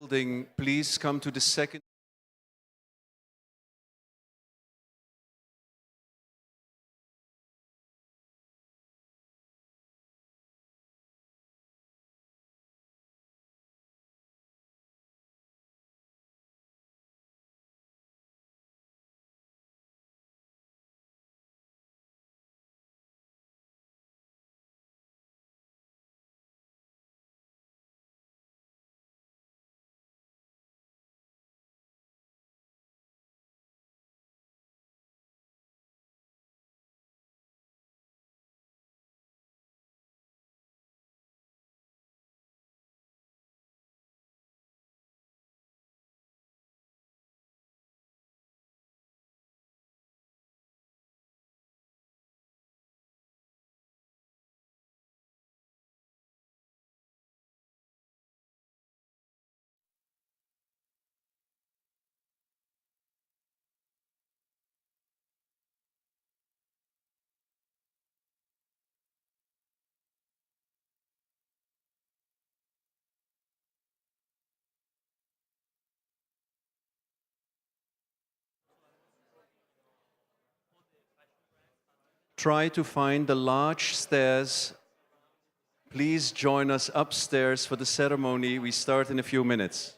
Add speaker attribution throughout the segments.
Speaker 1: building, please come to the second. Try to find the large stairs. Please join us upstairs for the ceremony. We start in a few minutes.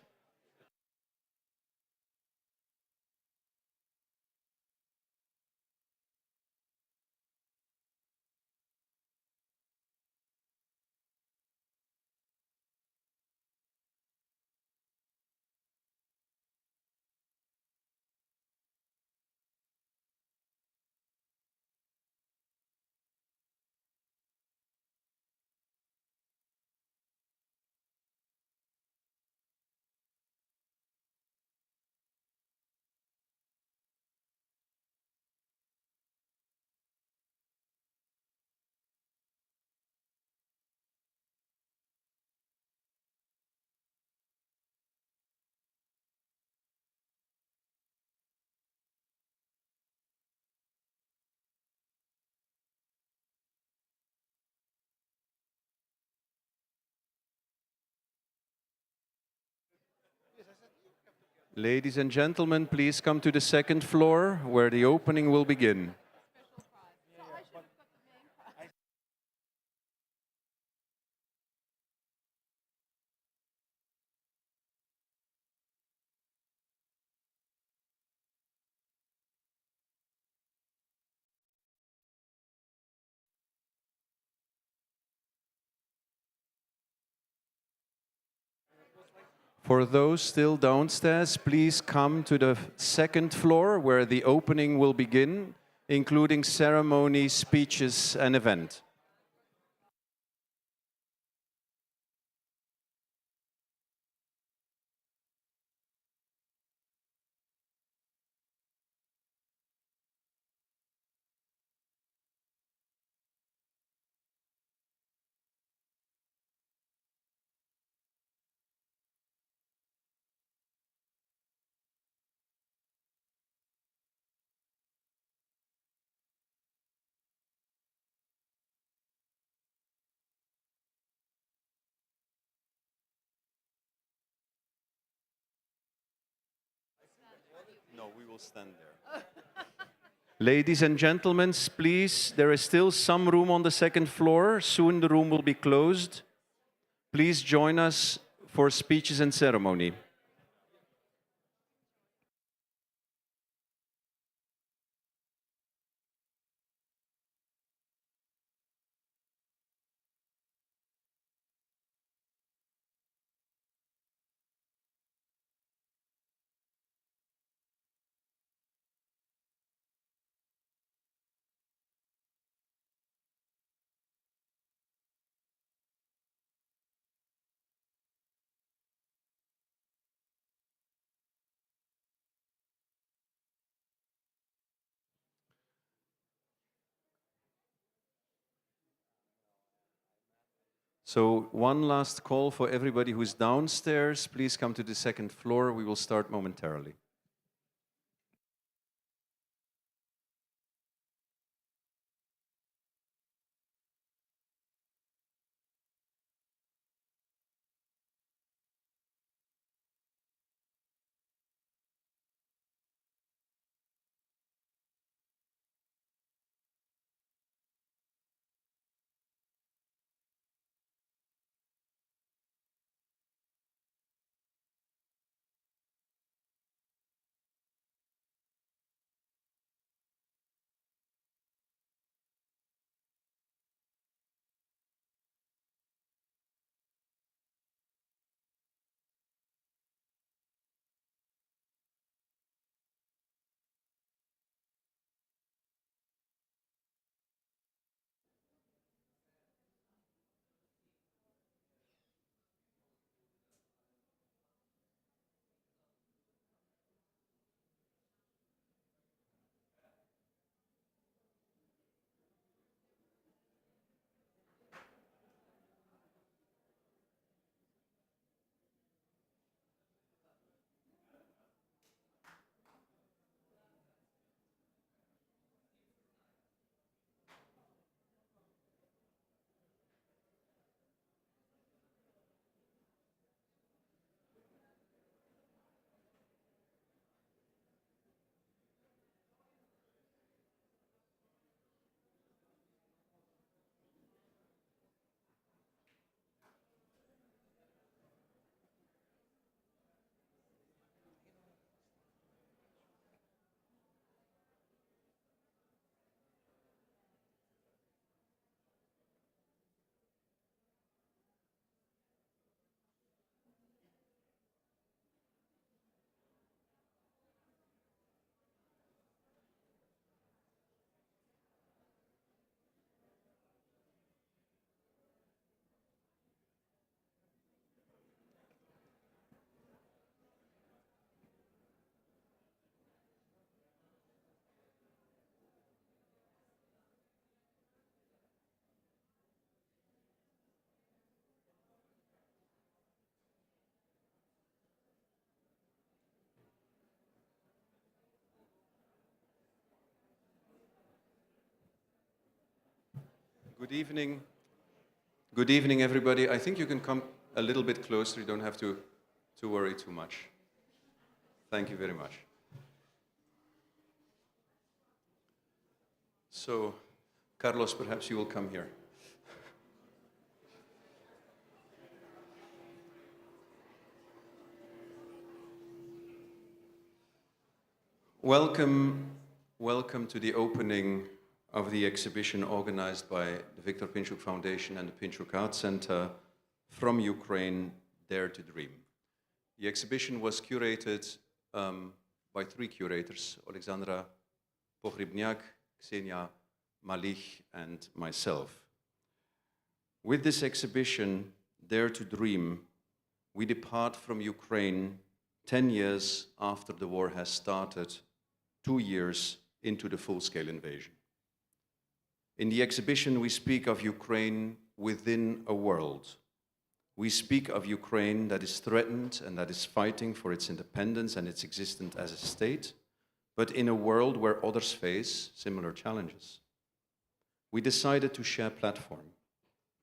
Speaker 1: Ladies and gentlemen, please come to the second floor where the opening will begin. For those still downstairs, please come to the second floor where the opening will begin, including ceremony, speeches, and event. No, we will stand there. Ladies and gentlemen, please, there is still some room on the second floor. Soon the room will be closed. Please join us for speeches and ceremony. So one last call for everybody who's downstairs. Please come to the second floor. We will start momentarily. Good evening. Good evening, everybody. I think you can come a little bit closer. You don't have to worry too much. Thank you very much. So, Carlos, perhaps you will come here. Welcome to the opening of the exhibition organized by the Viktor Pinchuk Foundation and the Pinchuk Art Center, From Ukraine, Dare to Dream. The exhibition was curated by three curators, Alexandra Pogrebniak, Ksenia Malich, and myself. With this exhibition, Dare to Dream, we depart from Ukraine 10 years after the war has started, 2 years into the full-scale invasion. In the exhibition, we speak of Ukraine within a world. We speak of Ukraine that is threatened and that is fighting for its independence and its existence as a state, but in a world where others face similar challenges. We decided to share platform,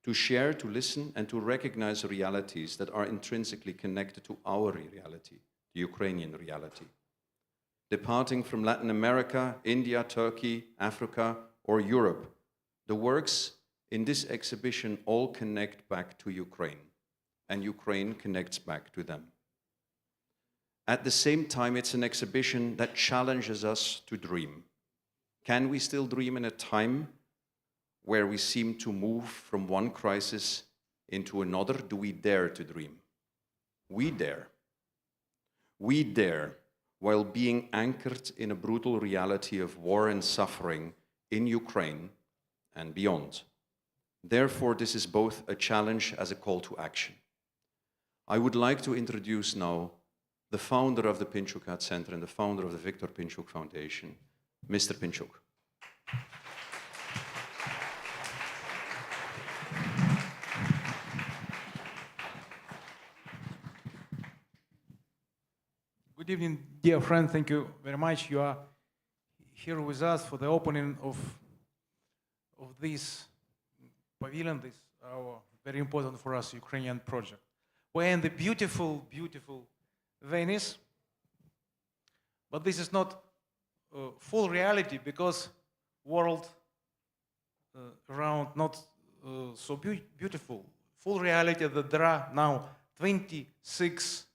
Speaker 1: to share, to listen, and to recognize realities that are intrinsically connected to our reality, the Ukrainian reality. Departing from Latin America, India, Turkey, Africa, or Europe, the works in this exhibition all connect back to Ukraine, and Ukraine connects back to them. At the same time, it's an exhibition that challenges us to dream. Can we still dream in a time where we seem to move from one crisis into another? Do we dare to dream? We dare. We dare, while being anchored in a brutal reality of war and suffering in Ukraine and beyond. Therefore, this is both a challenge as a call to action. I would like to introduce now the founder of the Pinchuk Art Center and the founder of the Viktor Pinchuk Foundation, Mr. Pinchuk.
Speaker 2: Good evening, dear friend. Thank you very much. You are here with us for the opening of this pavilion, this our very important for us Ukrainian project. We're in the beautiful, beautiful Venice, but this is not full reality because world around not so beautiful. Full reality that there are now 26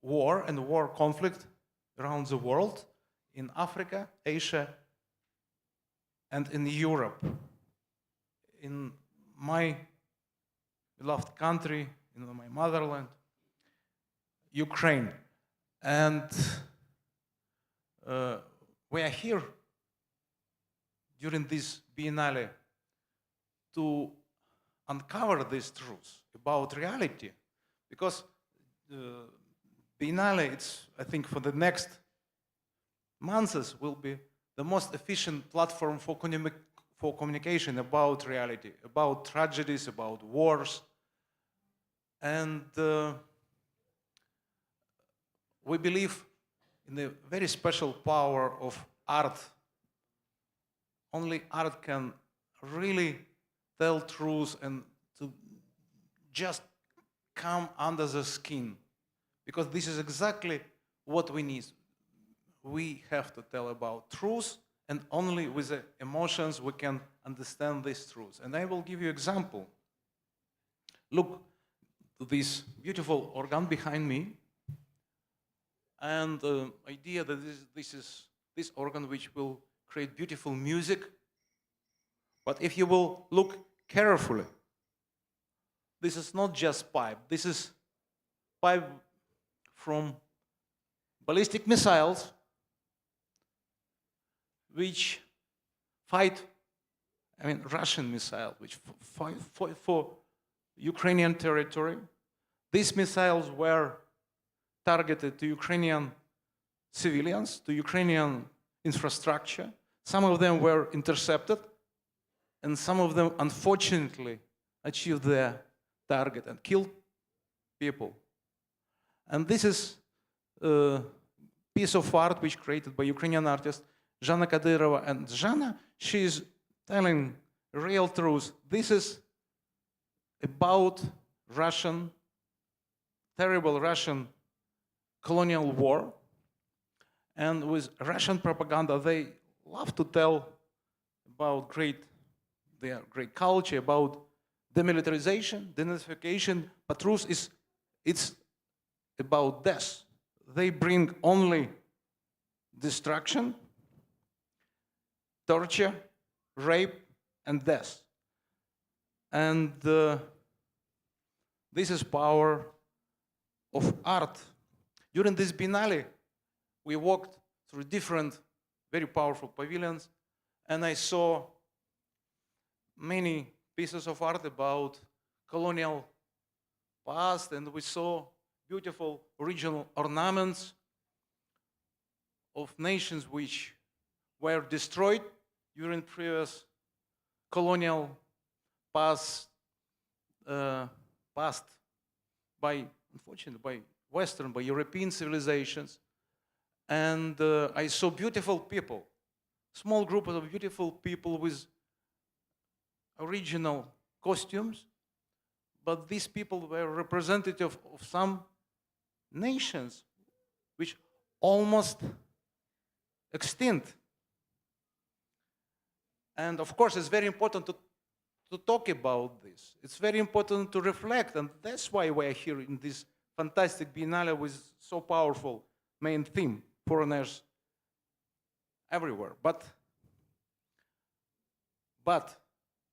Speaker 2: war and war conflict around the world, in Africa, Asia, and in Europe. In my beloved country, in my motherland, Ukraine. And we are here during this Biennale to uncover these truths about reality, because Biennale, it's, I think, for the next months will be the most efficient platform for communication about reality, about tragedies, about wars. And we believe in the very special power of art. Only art can really tell truth and to just come under the skin. Because this is exactly what we need. We have to tell about truth, and only with the emotions we can understand this truth. And I will give you an example. Look to this beautiful organ behind me, and the idea that this is this organ which will create beautiful music. But if you will look carefully, this is not just pipe. This is pipe from ballistic missiles which fight, Russian missile, which fight for Ukrainian territory. These missiles were targeted to Ukrainian civilians, to Ukrainian infrastructure. Some of them were intercepted, and some of them, unfortunately, achieved their target and killed people. And this is a piece of art which created by Ukrainian artist Zhanna Kadyrova. And Zhanna, she is telling real truth. This is about Russian, terrible Russian colonial war. And with Russian propaganda, they love to tell about their great culture, about demilitarization, denazification, but truth is, it's about death. They bring only destruction, torture, rape, and death. And this is power of art. During this Biennale, we walked through different, very powerful pavilions, and I saw many pieces of art about colonial past, and we saw beautiful original ornaments of nations which were destroyed during previous colonial past by, unfortunately, by Western, by European civilizations. And I saw beautiful people, small group of beautiful people with original costumes, but these people were representative of some nations which almost extinct. And of course, it's very important to talk about this. It's very important to reflect, and that's why we're here in this fantastic Biennale with so powerful main theme, foreigners everywhere. But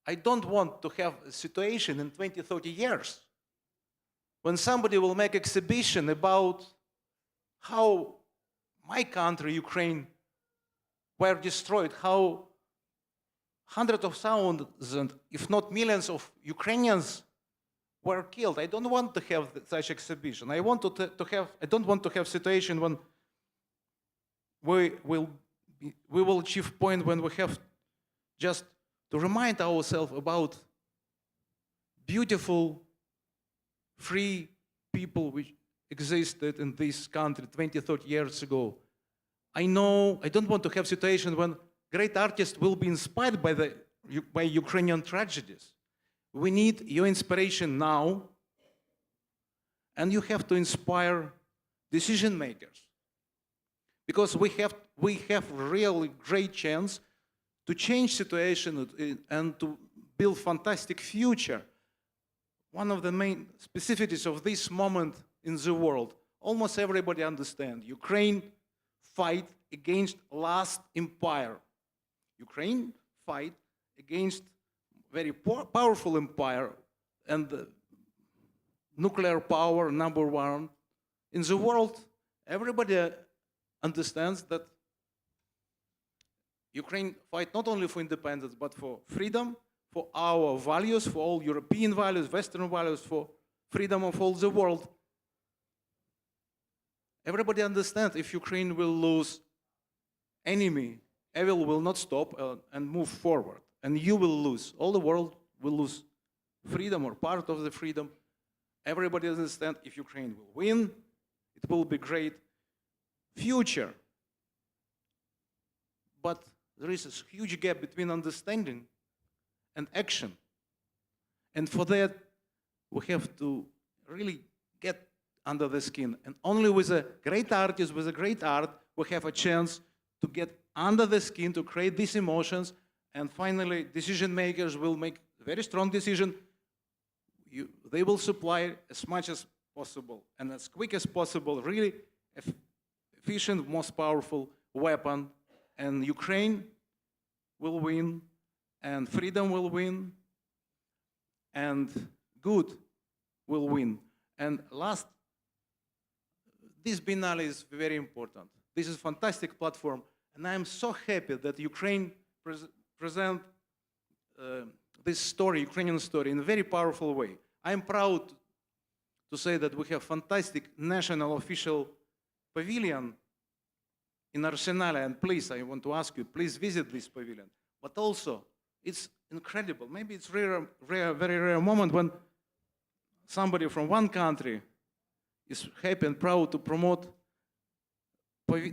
Speaker 2: I don't want to have a situation in 20, 30 years when somebody will make exhibition about how my country, Ukraine, were destroyed, how hundreds of thousands, if not millions of Ukrainians were killed. I don't want to have such exhibition. I don't want to have situation when we will achieve point when we have just to remind ourselves about beautiful, free people which existed in this country 20, 30 years ago. I don't want to have situation when great artists will be inspired by Ukrainian tragedies. We need your inspiration now, and you have to inspire decision makers. Because we have really great chance to change situation and to build fantastic future. One of the main specificities of this moment in the world, almost everybody understands, Ukraine fight against last empire. Ukraine fight against very powerful empire and nuclear power number one in the world. Everybody understands that Ukraine fight not only for independence, but for freedom, for our values, for all European values, Western values, for freedom of all the world. Everybody understands if Ukraine will lose enemy, evil will not stop and move forward. And you will lose. All the world will lose freedom or part of the freedom. Everybody understands if Ukraine will win, it will be great future. But there is a huge gap between understanding and action. And for that, we have to really get under the skin. And only with a great artist, with a great art, we have a chance to get under the skin, to create these emotions, and finally, decision makers will make a very strong decision. They will supply as much as possible and as quick as possible, really efficient, most powerful weapon. And Ukraine will win, and freedom will win, and good will win. And last, this Biennale is very important. This is a fantastic platform, and I am so happy that Ukraine present this story, Ukrainian story, in a very powerful way. I am proud to say that we have fantastic national official pavilion in Arsenal, and please, I want to ask you, please visit this pavilion. But also, it's incredible. Maybe it's very rare moment when somebody from one country is happy and proud to promote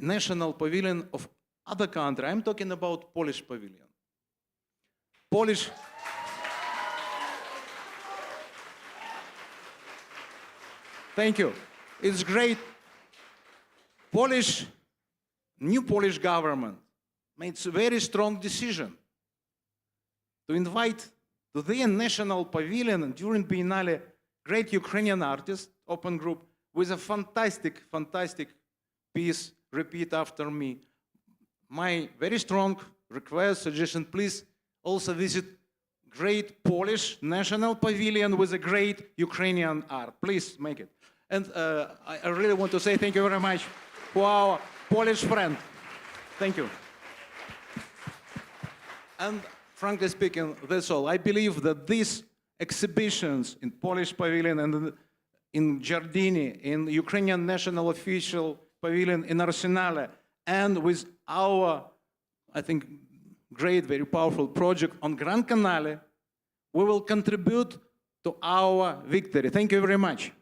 Speaker 2: national pavilion of other country. I'm talking about Polish pavilion. Polish Thank you. It's great. New Polish government made a very strong decision to invite to their national pavilion during Biennale great Ukrainian artist, open group, with a fantastic, fantastic piece, Repeat After Me. My very strong request, suggestion, please also visit great Polish national pavilion with a great Ukrainian art. Please make it. And I really want to say thank you very much for our Polish friend. Thank you. And frankly speaking, that's all. I believe that these exhibitions in Polish pavilion and in Giardini, in Ukrainian National Official Pavilion in Arsenale, and with our, I think, great, very powerful project on Gran Canale, we will contribute to our victory. Thank you very much.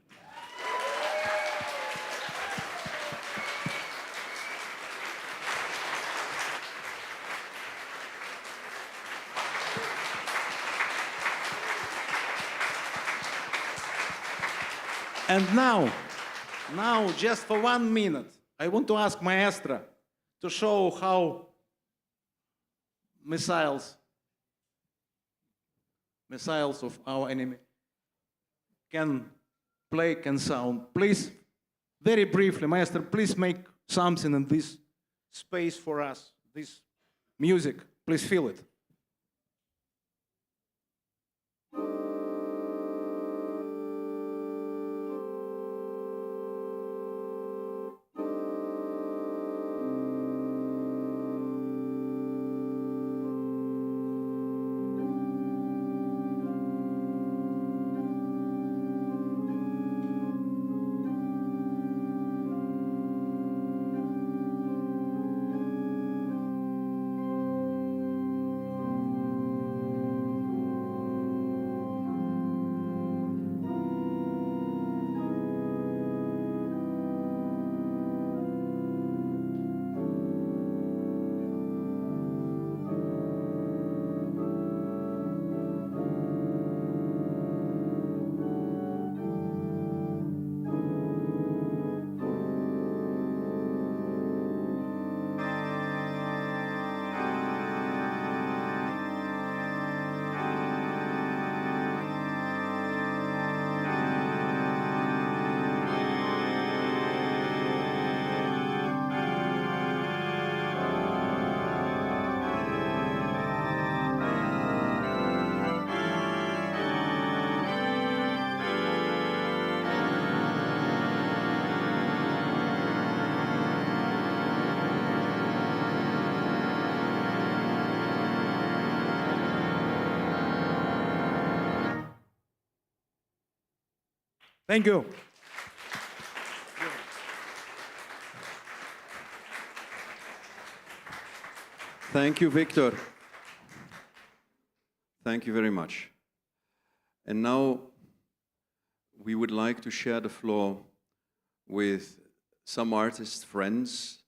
Speaker 2: And now, just for 1 minute, I want to ask Maestra to show how missiles of our enemy can play, can sound. Please, very briefly, Maestra, please make something in this space for us, this music. Please feel it. Thank you.
Speaker 1: Thank you, Victor. Thank you very much. And now we would like to share the floor with some artists, friends,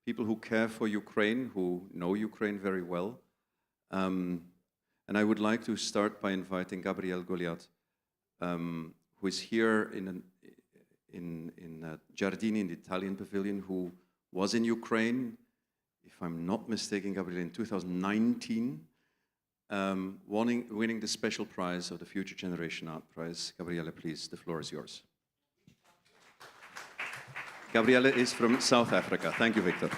Speaker 1: people who care for Ukraine, who know Ukraine very well. And I would like to start by inviting Gabriel Goliat, who is here in Giardini, in the Italian pavilion, who was in Ukraine, if I'm not mistaken, Gabriele, in 2019, winning the special prize of the Future Generation Art Prize. Gabriele, please, the floor is yours. Gabriele is from South Africa. Thank you, Victor.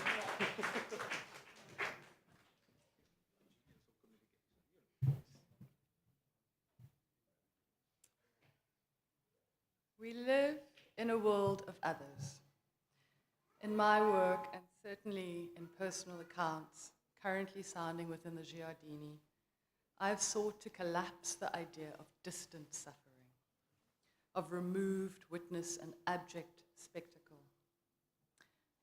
Speaker 3: We live in a world of others. In my work, and certainly in personal accounts, currently sounding within the Giardini, I've sought to collapse the idea of distant suffering, of removed witness and abject spectacle.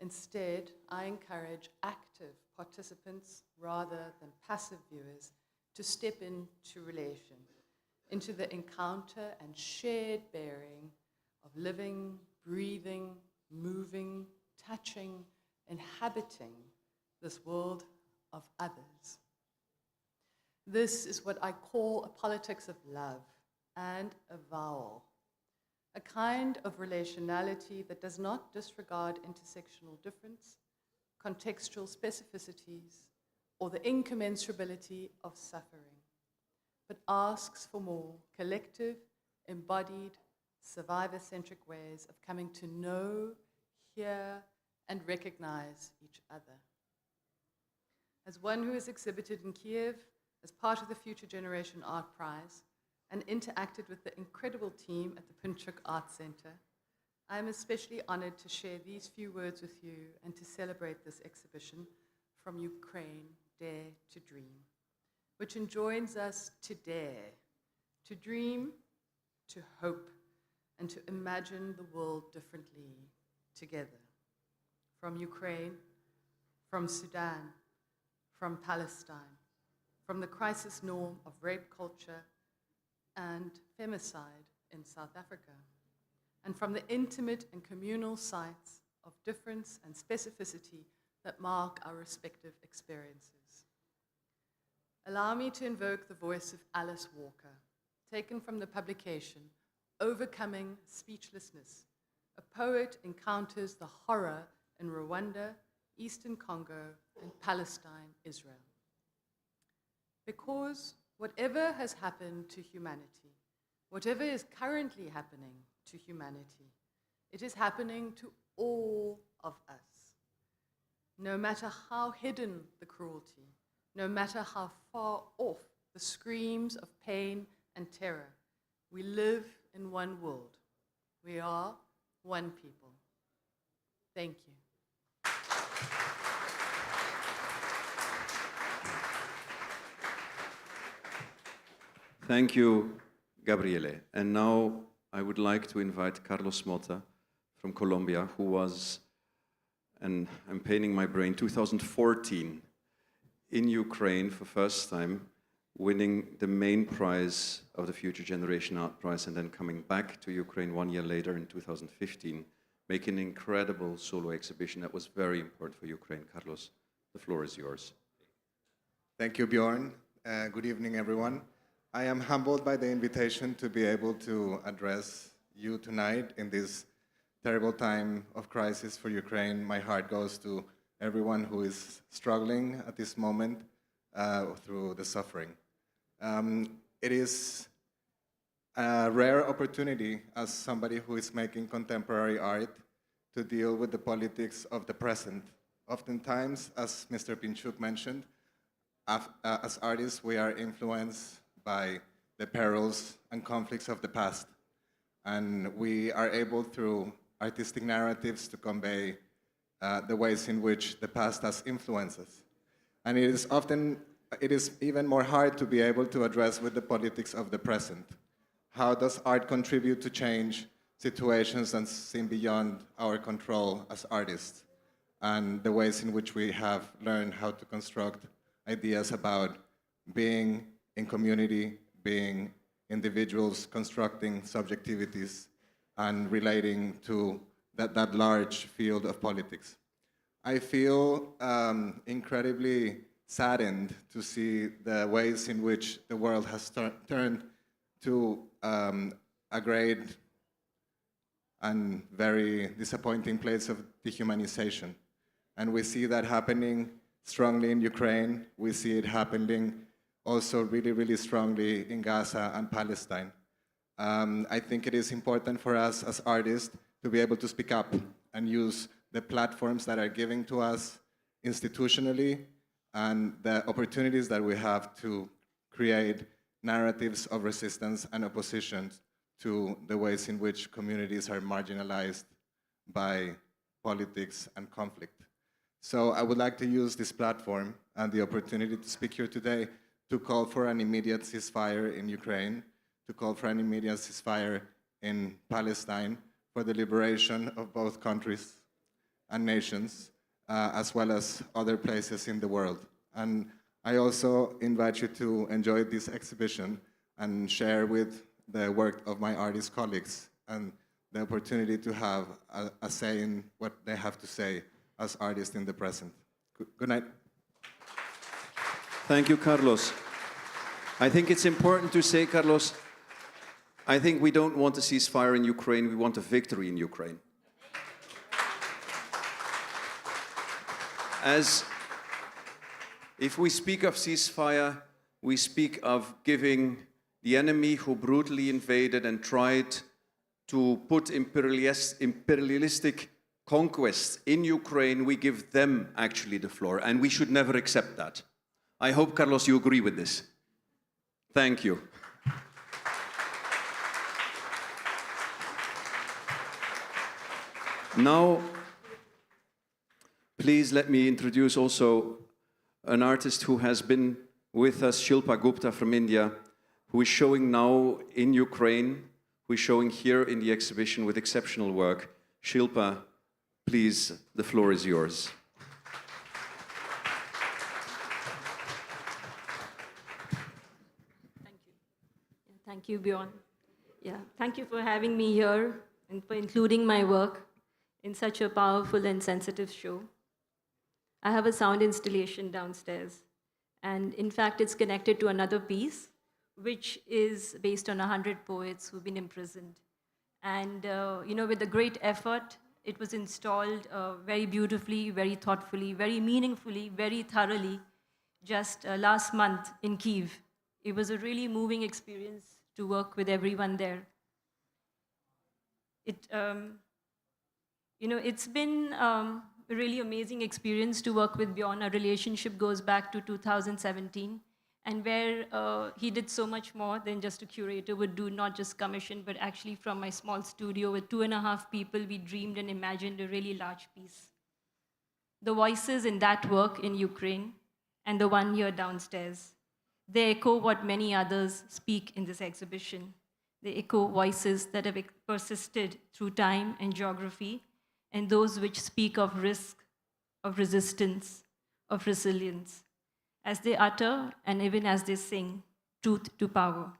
Speaker 3: Instead, I encourage active participants rather than passive viewers to step into relation, into the encounter and shared bearing of living, breathing, moving, touching, inhabiting this world of others. This is what I call a politics of love and avowal. a kind of relationality that does not disregard intersectional difference, contextual specificities, or the incommensurability of suffering, but asks for more collective, embodied, survivor-centric ways of coming to know, hear, and recognize each other. As one who has exhibited in Kiev as part of the Future Generation Art Prize and interacted with the incredible team at the Pinchuk Art Center, I am especially honored to share these few words with you and to celebrate this exhibition, From Ukraine, Dare to Dream, which enjoins us to dare, to dream, to hope, and to imagine the world differently together. From Ukraine, from Sudan, from Palestine, from the crisis norm of rape culture and femicide in South Africa, and from the intimate and communal sites of difference and specificity that mark our respective experiences. Allow me to invoke the voice of Alice Walker, taken from the publication Overcoming Speechlessness. A poet encounters the horror in Rwanda, Eastern Congo, and Palestine, Israel. Because whatever has happened to humanity, whatever is currently happening to humanity, it is happening to all of us. No matter how hidden the cruelty, no matter how far off the screams of pain and terror, we live in one world. We are one people. Thank you.
Speaker 1: Thank you, Gabriele. And now I would like to invite Carlos Mota from Colombia, who was, and I'm painting my brain, 2014 in Ukraine for first time, winning the main prize of the Future Generation Art Prize, and then coming back to Ukraine 1 year later in 2015, making an incredible solo exhibition that was very important for Ukraine. Carlos, the floor is yours.
Speaker 4: Thank you, Bjorn. Good evening, everyone. I am humbled by the invitation to be able to address you tonight in this terrible time of crisis for Ukraine. My heart goes to everyone who is struggling at this moment through the suffering. It is a rare opportunity as somebody who is making contemporary art to deal with the politics of the present. Oftentimes, as Mr. Pinchuk mentioned, as artists, we are influenced by the perils and conflicts of the past. And we are able, through artistic narratives, to convey the ways in which the past has influenced us. And it is even more hard to be able to address with the politics of the present. How does art contribute to change situations that seem beyond our control as artists? And the ways in which we have learned how to construct ideas about being in community, being individuals, constructing subjectivities, and relating to that large field of politics. I feel incredibly saddened to see the ways in which the world has turned to a great and very disappointing place of dehumanization. And we see that happening strongly in Ukraine. We see it happening also really, really strongly in Gaza and Palestine. I think it is important for us as artists to be able to speak up and use the platforms that are given to us institutionally and the opportunities that we have to create narratives of resistance and opposition to the ways in which communities are marginalized by politics and conflict. So I would like to use this platform and the opportunity to speak here today to call for an immediate ceasefire in Ukraine, to call for an immediate ceasefire in Palestine, for the liberation of both countries and nations, as well as other places in the world. And I also invite you to enjoy this exhibition and share with the work of my artist colleagues and the opportunity to have a say in what they have to say as artists in the present. Good night.
Speaker 1: Thank you, Carlos. I think it's important to say, Carlos, I think we don't want a ceasefire in Ukraine, we want a victory in Ukraine. As if we speak of ceasefire, we speak of giving the enemy who brutally invaded and tried to put imperialistic conquests in Ukraine, we give them actually the floor, and we should never accept that. I hope, Carlos, you agree with this. Thank you. Now, please let me introduce also an artist who has been with us, Shilpa Gupta from India, who is showing now in Ukraine, who is showing here in the exhibition with exceptional work. Shilpa, please, the floor is yours.
Speaker 5: Thank you, Bjorn. Yeah, thank you for having me here and for including my work in such a powerful and sensitive show. I have a sound installation downstairs, and in fact, it's connected to another piece, which is based on 100 poets who've been imprisoned. And, with a great effort, it was installed very beautifully, very thoughtfully, very meaningfully, very thoroughly, just last month in Kyiv. It was a really moving experience to work with everyone there. It's been a really amazing experience to work with Bjorn. Our relationship goes back to 2017, and where he did so much more than just a curator would do, not just commission, but actually from my small studio with 2.5 people, we dreamed and imagined a really large piece. The voices in that work in Ukraine and the one here downstairs, they echo what many others speak in this exhibition. They echo voices that have persisted through time and geography, and those which speak of risk, of resistance, of resilience, as they utter and even as they sing truth to power,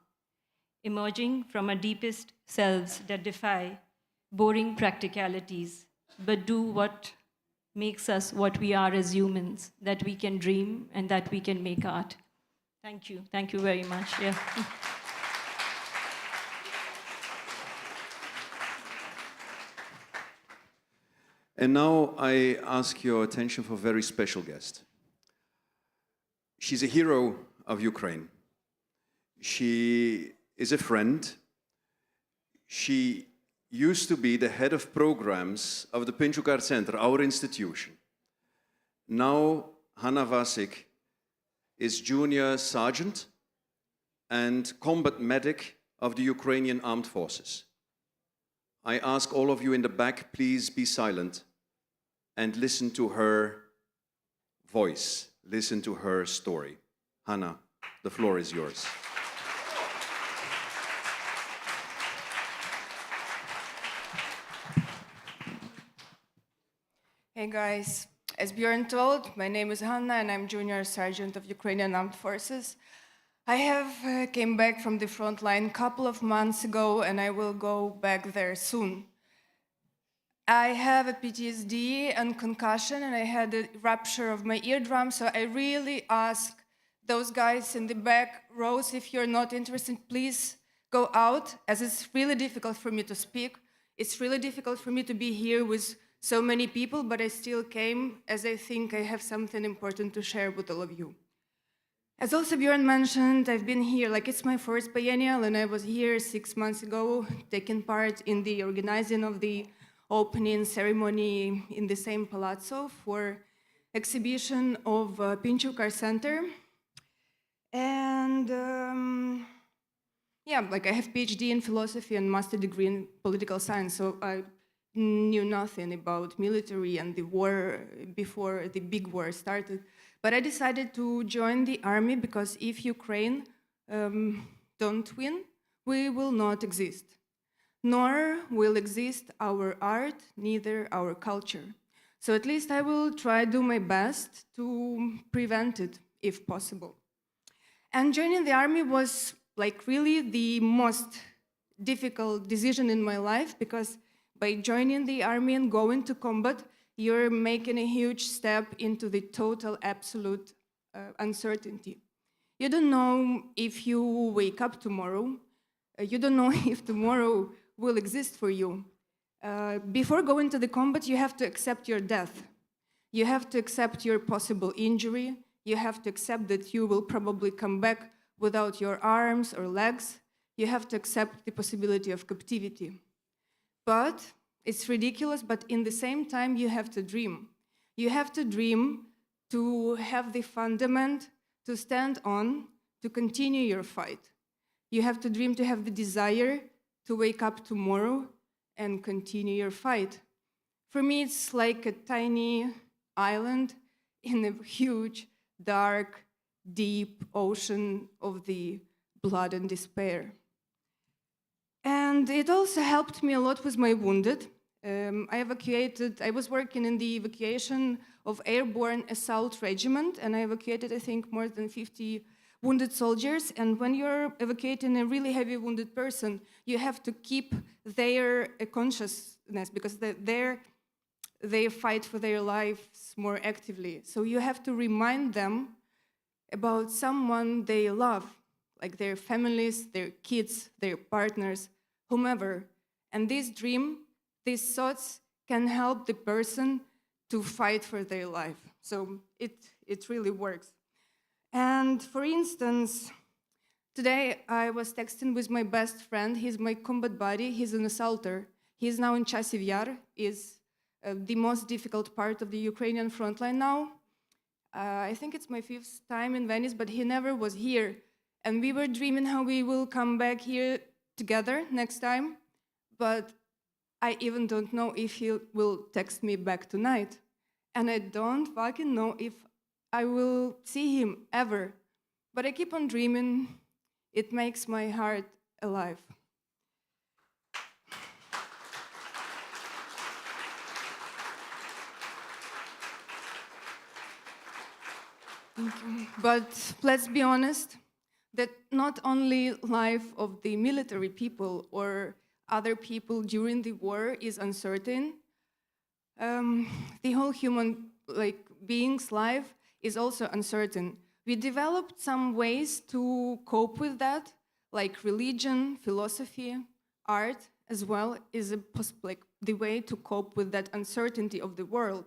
Speaker 5: emerging from our deepest selves that defy boring practicalities, but do what makes us what we are as humans, that we can dream and that we can make art. Thank you. Thank you very much. Yeah.
Speaker 1: And now I ask your attention for a very special guest. She's a hero of Ukraine. She is a friend. She used to be the head of programs of the Pinchuk Art Center, our institution. Now, Hanna Vasik is junior sergeant and combat medic of the Ukrainian Armed Forces. I ask all of you in the back, please be silent and listen to her voice, listen to her story. Hanna, the floor is yours.
Speaker 6: Hey guys, as Bjorn told, my name is Hanna and I'm Junior Sergeant of Ukrainian Armed Forces. I have came back from the front line a couple of months ago and I will go back there soon. I have a PTSD and concussion and I had a rupture of my eardrum, so I really ask those guys in the back rows, if you're not interested, please go out, as it's really difficult for me to speak. It's really difficult for me to be here with so many people, but I still came as I think I have something important to share with all of you. As also Bjorn mentioned, I've been here, like it's my first biennial, and I was here 6 months ago, taking part in the organizing of the opening ceremony in the same palazzo for exhibition of Pinchuk Art Center. And yeah, like I have PhD in philosophy and master degree in political science, so I knew nothing about military and the war before the big war started. But I decided to join the army because if Ukraine don't win, we will not exist. Nor will exist our art, neither our culture. So at least I will try to do my best to prevent it, if possible. And joining the army was like really the most difficult decision in my life, because by joining the army and going to combat, you're making a huge step into the total, absolute uncertainty. You don't know if you wake up tomorrow, You don't know if tomorrow will exist for you. Before going to the combat, you have to accept your death. You have to accept your possible injury. You have to accept that you will probably come back without your arms or legs. You have to accept the possibility of captivity. But it's ridiculous, but in the same time, you have to dream. You have to dream to have the fundament to stand on, to continue your fight. You have to dream to have the desire to wake up tomorrow and continue your fight. For me, it's like a tiny island in a huge, dark, deep ocean of the blood and despair. And it also helped me a lot with my wounded. I was working in the evacuation of Airborne Assault Regiment, and I evacuated, I think, more than 50 wounded soldiers. And when you're evacuating a really heavy wounded person, you have to keep their consciousness, because they fight for their lives more actively. So you have to remind them about someone they love, like their families, their kids, their partners, whomever. And this dream, these thoughts can help the person to fight for their life. So it really works. And for instance, today I was texting with my best friend. He's my combat buddy. He's an assaulter. He's now in Chasiv Yar, is the most difficult part of the Ukrainian front line now. I think it's my 5th time in Venice, but he never was here. And we were dreaming how we will come back here together next time. But I even don't know if he will text me back tonight. And I don't fucking know if I will see him ever. But I keep on dreaming. It makes my heart alive. Thank you. But let's be honest, that not only life of the military people or other people during the war is uncertain. The whole human being's life is also uncertain. We developed some ways to cope with that, like religion, philosophy, art, as well is the way to cope with that uncertainty of the world.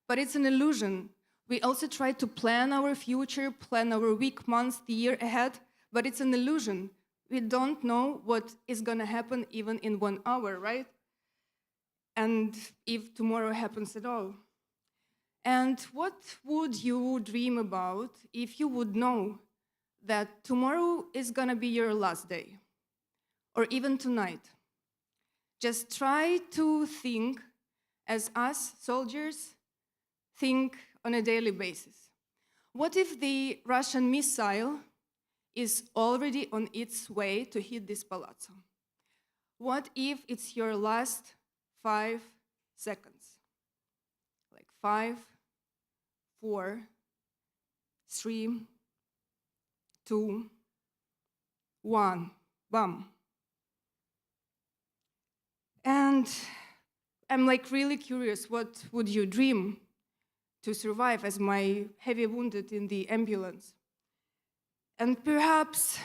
Speaker 6: But it's an illusion. We also try to plan our future, plan our week, months, the year ahead, but it's an illusion. We don't know what is going to happen even in 1 hour, right? And if tomorrow happens at all. And what would you dream about if you would know that tomorrow is going to be your last day, or even tonight? Just try to think as us, soldiers, think on a daily basis. What if the Russian missile is already on its way to hit this palazzo? What if it's your last 5 seconds? Like 5, 4, 3, 2, 1, bam. And I'm really curious, what would you dream to survive as my heavy wounded in the ambulance? And perhaps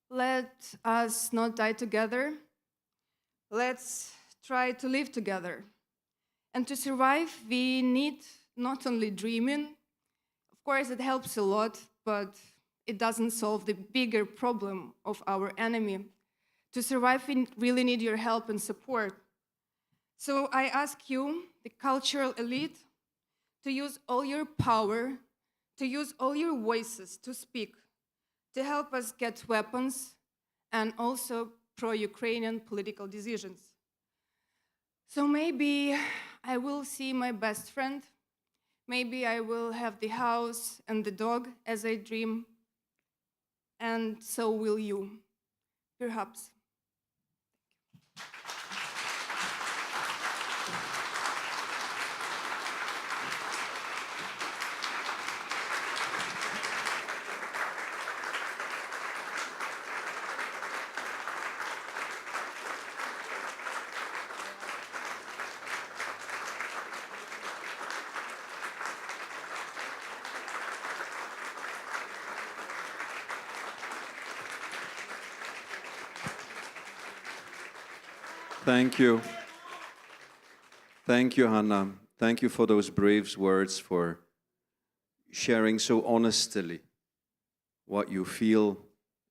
Speaker 6: let us not die together. Let's try to live together. And to survive, we need not only dreaming. Of course, it helps a lot, but it doesn't solve the bigger problem of our enemy. To survive, we really need your help and support. So I ask you, the cultural elite, to use all your power, to use all your voices to speak, to help us get weapons and also pro-Ukrainian political decisions. So maybe I will see my best friend, maybe I will have the house and the dog as I dream, and so will you, perhaps.
Speaker 1: Thank you. Thank you, Hannah. Thank you for those brave words, for sharing so honestly what you feel,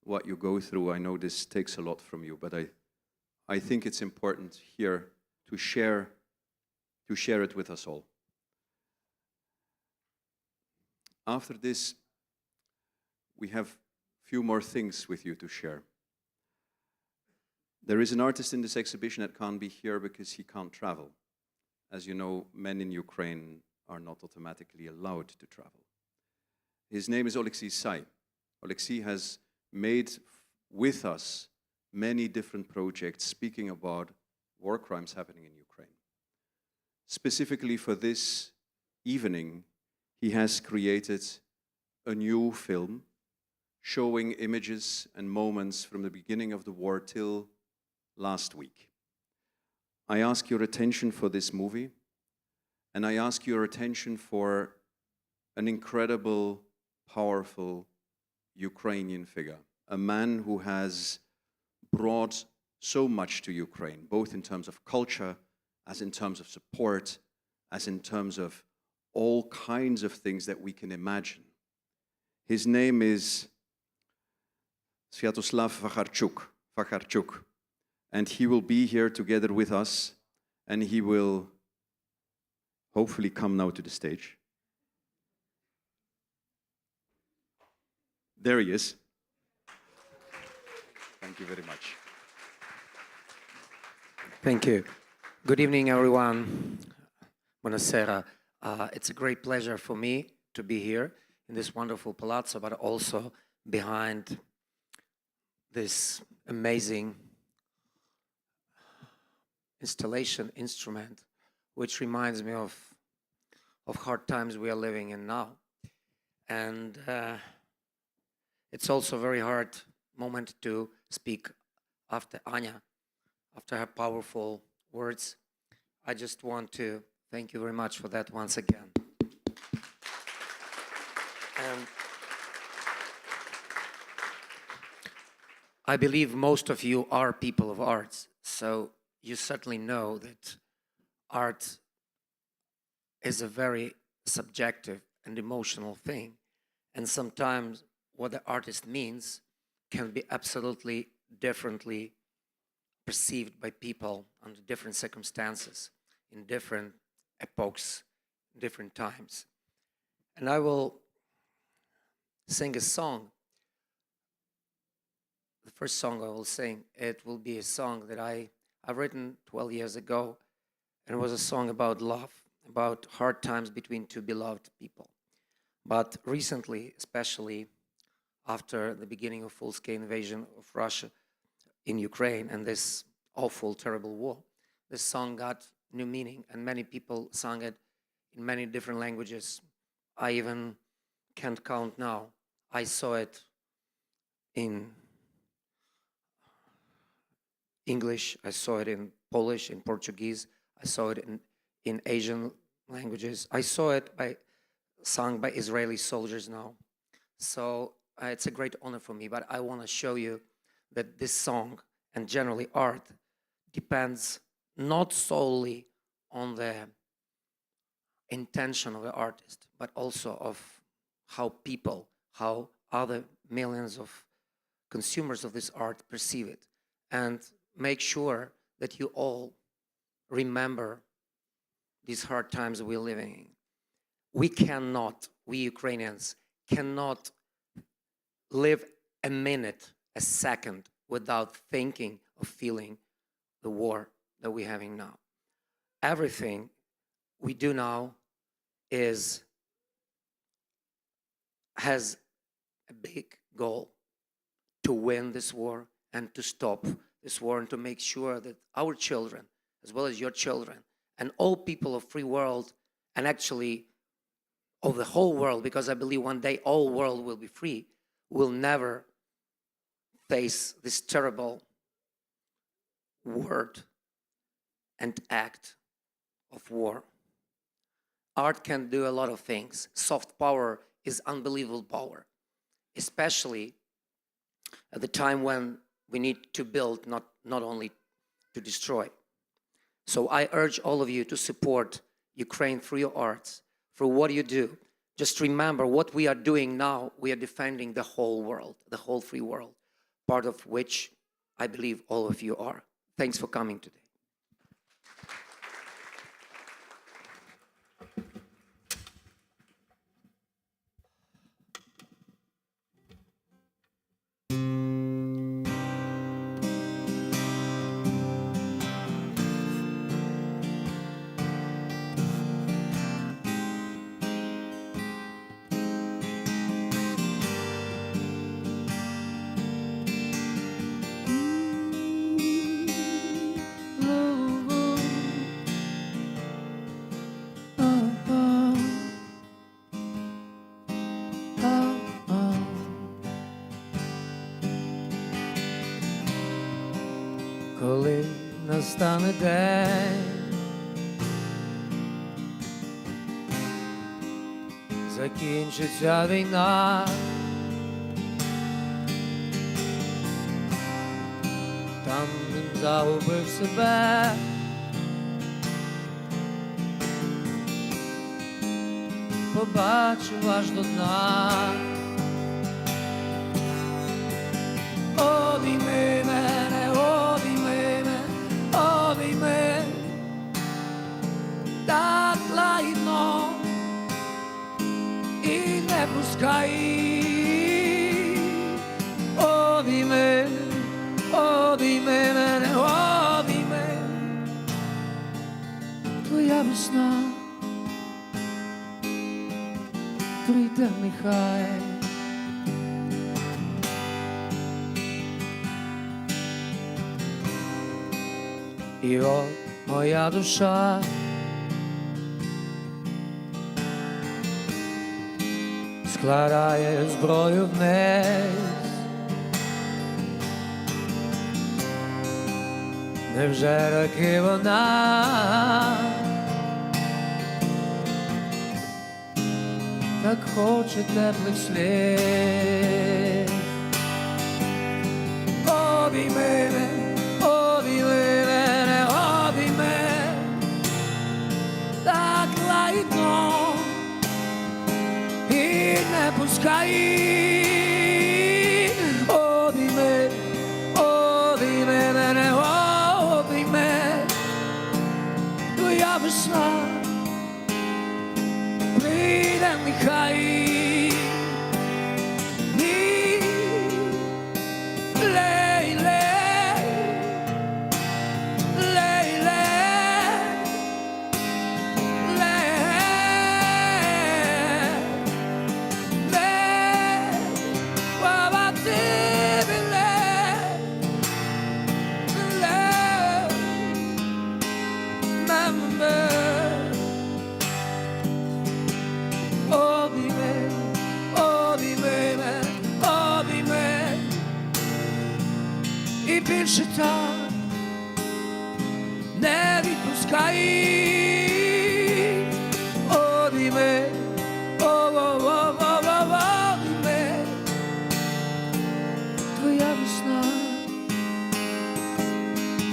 Speaker 1: what you go through. I know this takes a lot from you, but I think it's important here to share it with us all. After this, we have a few more things with you to share. There is an artist in this exhibition that can't be here because he can't travel. As you know, men in Ukraine are not automatically allowed to travel. His name is Oleksiy Sai. Oleksiy has made with us many different projects speaking about war crimes happening in Ukraine. Specifically for this evening, he has created a new film showing images and moments from the beginning of the war till last week. I ask your attention for this movie, and I ask your attention for an incredible, powerful Ukrainian figure, a man who has brought so much to Ukraine, both in terms of culture, as in terms of support, as in terms of all kinds of things that we can imagine. His name is Sviatoslav Vakharchuk, and he will be here together with us, and he will hopefully come now to the stage. There he is. Thank you very much.
Speaker 7: Thank you. Good evening, everyone. Buonasera. It's a great pleasure for me to be here in this wonderful palazzo, but also behind this amazing installation instrument, which reminds me of hard times we are living in now. And it's also a very hard moment to speak after Anya, after her powerful words. I just want to thank you very much for that once again. And I believe most of you are people of arts, so you certainly know that art is a very subjective and emotional thing, and sometimes what the artist means can be absolutely differently perceived by people under different circumstances, in different epochs, different times. And I will sing a song. The first song I will sing, it will be a song that I've written 12 years ago, and it was a song about love, about hard times between two beloved people. But recently, especially after the beginning of full-scale invasion of Russia in Ukraine and this awful, terrible war, this song got new meaning, and many people sang it in many different languages. I even can't count now. I saw it in English, I saw it in Polish, in Portuguese, I saw it in Asian languages. I saw it sung by Israeli soldiers now. So it's a great honor for me, but I want to show you that this song and generally art depends not solely on the intention of the artist, but also of how people, how other millions of consumers of this art perceive it. And make sure that you all remember these hard times we're living in. We cannot, we Ukrainians, cannot live a minute, a second, without thinking or feeling the war that we're having now. Everything we do now has a big goal to win this war and to stop this war and to make sure that our children, as well as your children, and all people of free world, and actually of the whole world, because I believe one day all world will be free, will never face this terrible word and act of war. Art can do a lot of things. Soft power is unbelievable power, especially at the time when we need to build, not only to destroy. So I urge all of you to support Ukraine through your arts, through what you do. Just remember what we are doing now, we are defending the whole world, the whole free world, part of which I believe all of you are. Thanks for coming today.
Speaker 8: Коли настане день, закінчиться війна, там він загубив себе, побачив аж до дна. Обійми мене, обійми мене, обійми, так лагідно і не пускай. Обійми, обійми мене, обійми, твоя весна прийде нехай. І от моя душа складає зброю вниз. Невже роки вона так хоче теплих слів? Обійми мене, обійми мене, обійми, так лагідно і не пускай. Обійми, обійми мене, обійми, твоя весна прийде нехай. І більше так не відпускай. Обійми, обійми, твоя весна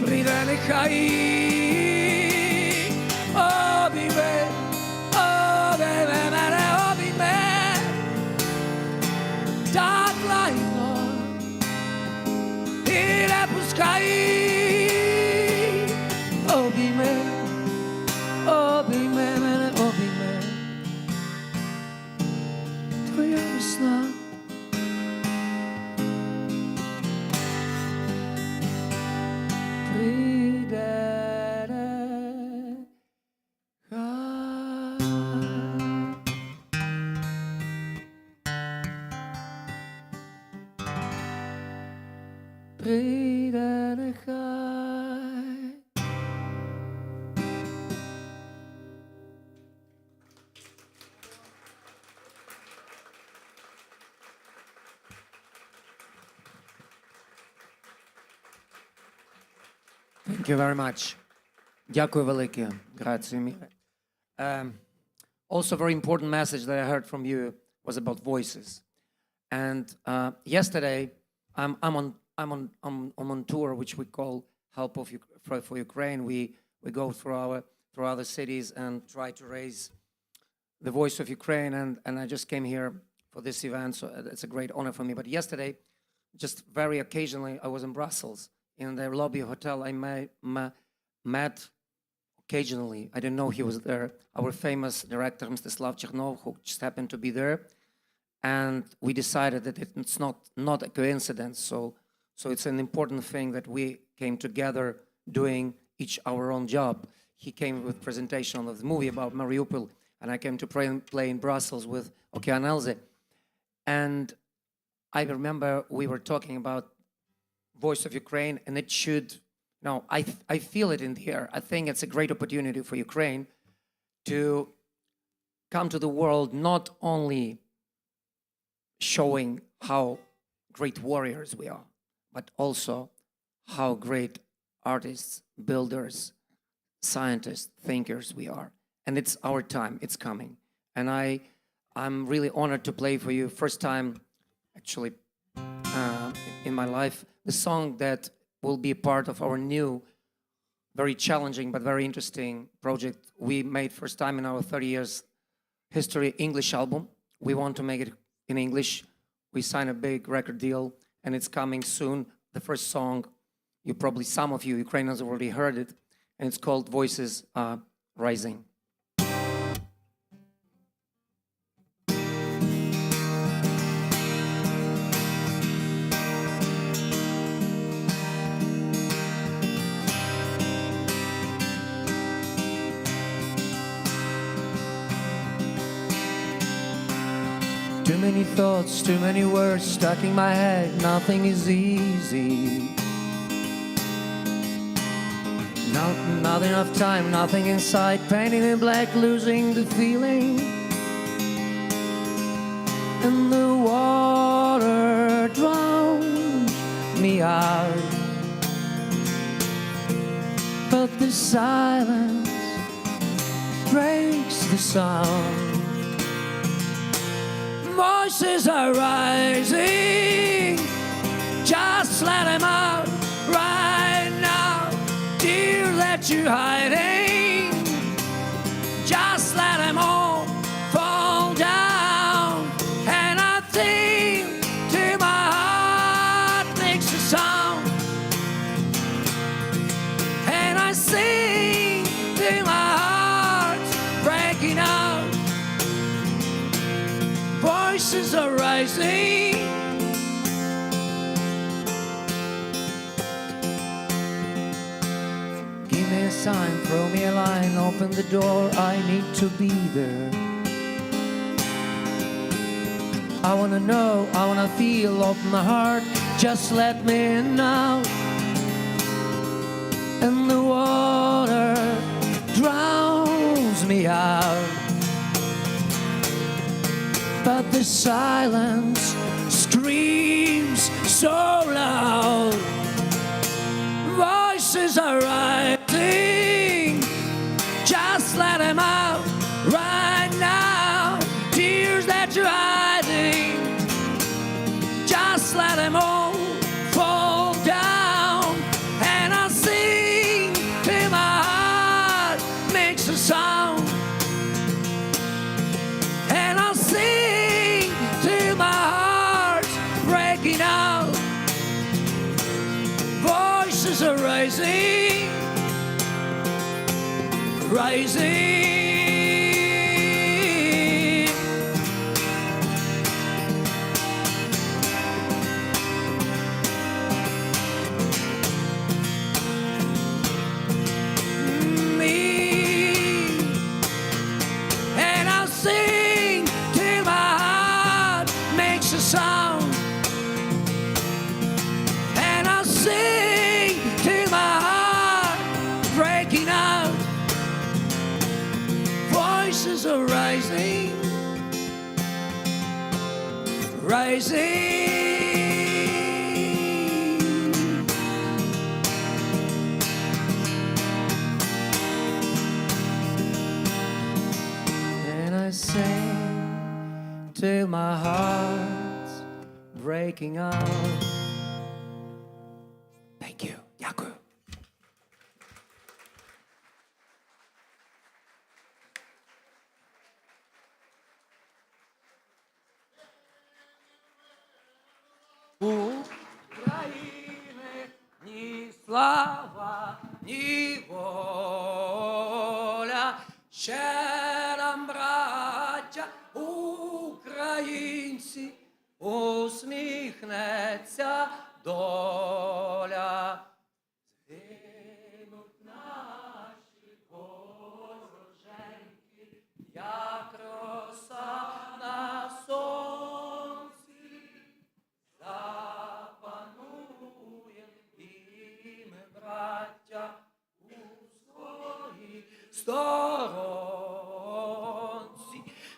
Speaker 8: прийде нехай. Обійми, обійми мене, обійми, так лагідно і не пускай. Обійми, обійми мене, обійми, твоя весна прийде нехай. Прийде нехай.
Speaker 7: Thank you very much. Дякую велике. Grazie mille. Also, very important message that I heard from you was about voices. And yesterday, I'm on tour, which we call Help for Ukraine. we go through other cities and try to raise the voice of Ukraine. And I just came here for this event, so it's a great honor for me. But yesterday, just very occasionally, I was in Brussels. In the lobby of hotel, I met occasionally, I didn't know he was there, our famous director, Mstislav Chernov, who just happened to be there. And we decided that it's not a coincidence. So it's an important thing that we came together doing each our own job. He came with presentation of the movie about Mariupol, and I came to play in Brussels with Okean Elze. And I remember we were talking about Voice of Ukraine, and it should, I feel it in the air. I think it's a great opportunity for Ukraine to come to the world, not only showing how great warriors we are, but also how great artists, builders, scientists, thinkers we are. And it's our time, it's coming. And I'm really honored to play for you, first time actually in my life, the song that will be a part of our new, very challenging but very interesting project we made first time in our 30 years history English album. We want to make it in English. We signed a big record deal and it's coming soon. The first song, some of you Ukrainians already heard it, and it's called Voices Rising.
Speaker 8: Too many thoughts, too many words stuck in my head. Nothing is easy. Not enough time, nothing inside. Painting in black, losing the feeling. And the water drowns me out. But the silence breaks the sound. Voices are rising, just let them out right now. Tears that you're hiding, just let them all fall down. And I think till my heart makes a sound, and I sing till my heart's breaking out. Voices are rising. Give me a sign, throw me a line, open the door, I need to be there. I wanna know, I wanna feel, open my heart, just let me in now. And the water drowns me out. But the silence screams so loud. Voices are rising, just let them out right now. Tears that you're hiding, just let them all fall down. And I'll sing till my heart makes a sound. And I'll sing till my heart's breaking out. Voices are rising, rising. Me, and I'll sing till my heart makes a sound. And I'll sing till my heart breaking out. Voices are rising, rising. And I sing till my heart's breaking out. Thank you. Дякую. слава, ні воля. Ще нам, браття, українці, усміхнеться доля. Згинуть наші вороженьки, як роса на сонці, запануєм і ми, браття, у своїй сторонці.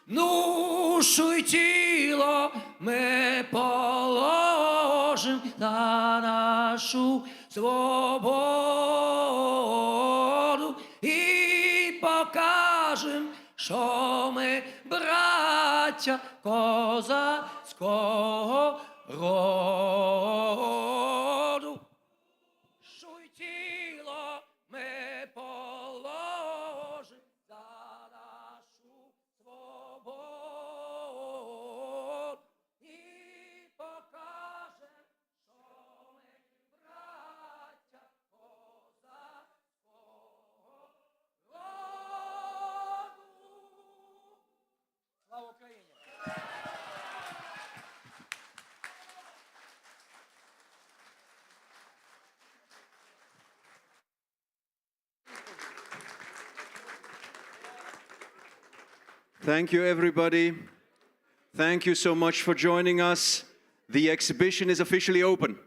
Speaker 8: Душу й тіло ми положим на нашу свободу і покажем, що ми браття козацького роду. Душу й тіло ми положим за нашу свободу і покажем, що ми браття козацького роду. Слава Україні!
Speaker 1: Thank you, everybody. Thank you so much for joining us. The exhibition is officially open.